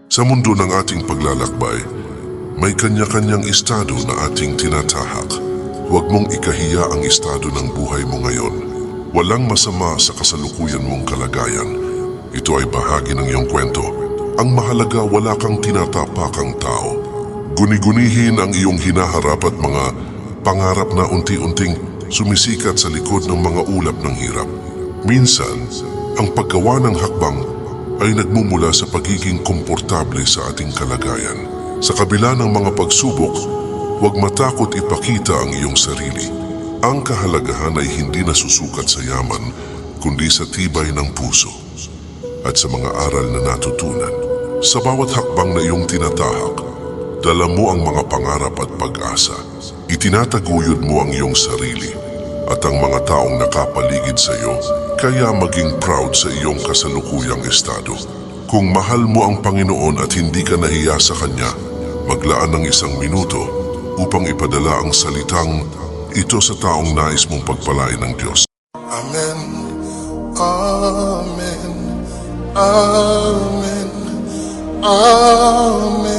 Sa mundo ng ating paglalakbay, may kanya-kanyang estado na ating tinatahak. Huwag mong ikahiya ang estado ng buhay mo ngayon. Walang masama sa kasalukuyan mong kalagayan. Ito ay bahagi ng iyong kwento. Ang mahalaga, wala kang tinatapakang tao. Guni-gunihin ang iyong hinaharap at mga pangarap na unti-unting sumisikat sa likod ng mga ulap ng hirap. Minsan, ang paggawa ng hakbang ay nagmumula sa pagiging komportable sa ating kalagayan. Sa kabila ng mga pagsubok, huwag matakot ipakita ang iyong sarili. Ang kahalagahan ay hindi nasusukat sa yaman, kundi sa tibay ng puso at sa mga aral na natutunan. Sa bawat hakbang na iyong tinatahak, dala mo ang mga pangarap at pag-asa. Itinataguyod mo ang iyong sarili at ang mga taong nakapaligid sa iyo, kaya maging proud sa iyong kasalukuyang estado. Kung mahal mo ang Panginoon at hindi ka nahiya sa Kanya, maglaan ng 1 minuto upang ipadala ang salitang ito sa taong nais mong pagpalain ng Diyos. Amen, Amen, Amen, Amen.